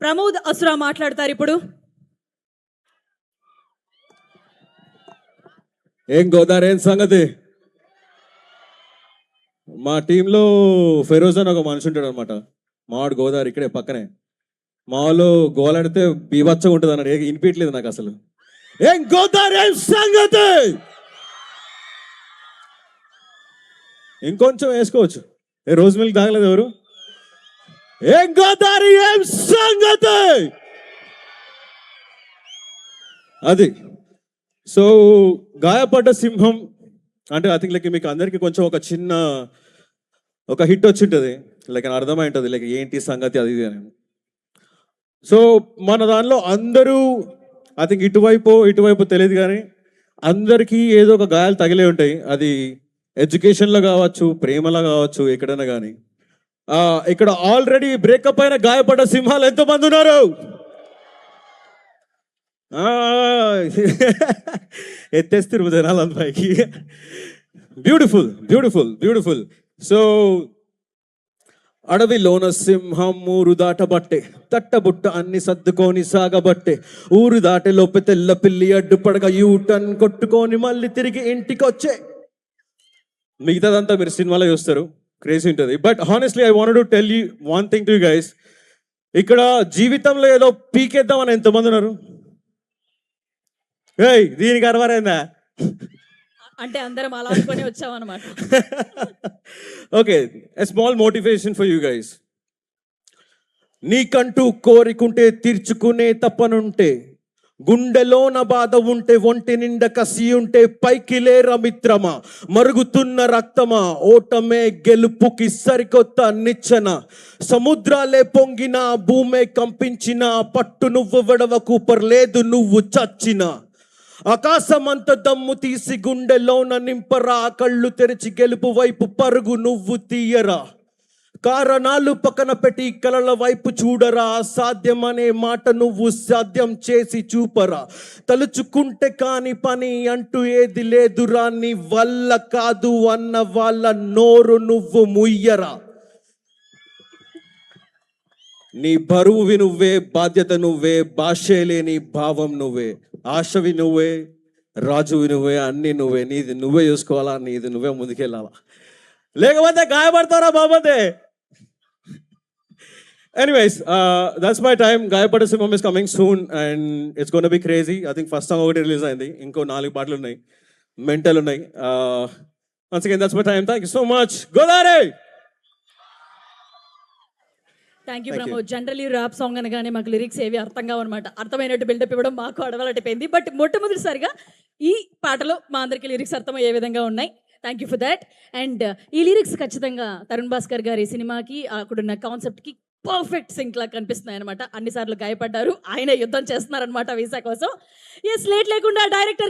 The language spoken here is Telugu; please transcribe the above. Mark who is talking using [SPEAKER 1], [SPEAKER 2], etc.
[SPEAKER 1] ప్రమోద్ అసురా మాట్లాడతారు ఇప్పుడు.
[SPEAKER 2] ఏం గోదావరి ఏం సంగతి? మా టీంలో ఫెరోజ్ అని ఒక మనిషి ఉంటాడు అనమాట. మావాడు గోదావరి ఇక్కడే పక్కనే. మా వాళ్ళు గోలాడితే బీభత్సంగా ఉంటుంది అన్నాడు. వినిపించలేదు నాకు అసలు. ఏం గోదావరి ఏం సంగతి? ఇంకొంచెం వేసుకోవచ్చు. రోజు మిల్క్ తాగలేదు ఎవరు? ఏం గోదావరి ఏం సంగతి? అది. సో గాయపడ్డ సింహం అంటే ఐ థింక్ లైక్ మీకు అందరికీ కొంచెం ఒక చిన్న ఒక హిట్ వచ్చి ఉంటుంది. లైక్ అర్థమై ఉంటుంది లైక్ ఏంటి సంగతి అది ఇది అని. సో మన దానిలో అందరూ ఐ థింక్ ఇటువైపు తెలియదు కానీ అందరికీ ఏదో ఒక గాయాలు తగిలే ఉంటాయి. అది ఎడ్యుకేషన్లో కావచ్చు, ప్రేమలో కావచ్చు, ఎక్కడైనా కానీ. ఇక్కడ ఆల్రెడీ బ్రేకప్ అయిన గాయపడ్డ సింహాలు ఎంతమంది ఉన్నారు? ఎత్తేస్తారు జనాలు పైకి. Beautiful beautiful beautiful. సో అడవిలోన సింహం ఊరు దాటబట్టే, తట్టబుట్ట అన్ని సర్దుకొని సాగబట్టే, ఊరు దాటే లోపే తెల్ల పిల్లి అడ్డుపడగా యూటర్న్ కొట్టుకొని మళ్ళీ తిరిగి ఇంటికి వచ్చే. మిగతాదంతా మీరు సినిమాలో చూస్తారు, క్రేజీ ఉంటుంది. But honestly I wanted to tell you one thing to you guys. ఇక్కడ జీవితంలో ఏదో పీకేద్దామని ఎంతమంది ఉన్నారు? ఏయ్ దీనికి అరవరైందా?
[SPEAKER 1] అంటే అందరం అలా అనుకొని వచ్చామన్నమాట.
[SPEAKER 2] Okay, a small motivation for you guys. నీకంటూ కోరికుంటే తీర్చుకునే తప్పనుంటే, గుండెలోన బాధ ఉంటే, ఒంటి నిండా కసి ఉంటే, పైకి లేరా మిత్రమా, మరుగుతున్న రక్తమా, ఓటమే గెలుపుకి సరికొత్త నిచ్చెన. సముద్రాలే పొంగిన, భూమే కంపించిన, పట్టు నువ్వు విడవకు, పర్లేదు నువ్వు చచ్చినా. ఆకాశమంత దమ్ము తీసి గుండెలోన నింపరా, కళ్ళు తెరిచి గెలుపు వైపు పరుగు నువ్వు తీయరా. కారణాలు పక్కన పెట్టి కలల వైపు చూడరా, సాధ్యమనే మాట నువ్వు సాధ్యం చేసి చూపరా. తలుచుకుంటే కాని పని అంటూ ఏది లేదురా, నీ వల్ల కాదు అన్న వాళ్ళ నోరు నువ్వు ముయ్యరా. నీ బరువువి నువ్వే, బాధ్యత నువ్వే, భాషే లేని భావం నువ్వే, ఆశవి నువ్వే, రాజువి నువ్వే, అన్నీ నువ్వే. నీది నువ్వే చూసుకోవాలా, నీది నువ్వే ముందుకెళ్ళాలా, లేకపోతే గాయపడతారా బాబతే. Anyways, that's my time. గాయపడ్డ సింహం is coming soon and it's gonna be crazy. I think first song ఒకటి రిలీజ్ అయింది, ఇంకో 4 పాటలు ఉన్నాయి, మెంటల్ ఉన్నాయి. Once again that's my time. Thank you so much Godavari.
[SPEAKER 1] Thank you Pramod. Generally rap song అనగానే మాకు లిరిక్స్ ఏవి అర్థం కావన్నమాట. అర్థమైనట్టు బిల్డప్ ఇవ్వడం మాకు అడవాలైపోయింది. బట్ మొట్టమొదటిసారిగా ఈ పాటలో మా అందరికీ లిరిక్స్ అర్థమయ్యే విధంగా ఉన్నాయి. Thank you for that. And ఈ లిరిక్స్ ఖచ్చితంగా తరుణ్ భాస్కర్ గారి సినిమాకి అక్కడున్న కాన్సెప్ట్కి పర్ఫెక్ట్ సింక్ లా కనిపిస్తున్నాయి అనమాట. అన్నిసార్లు గాయపడ్డారు, ఆయన యుద్ధం చేస్తున్నారనమాట వీసా కోసం. ఎస్, లేట్ లేకుండా డైరెక్టర్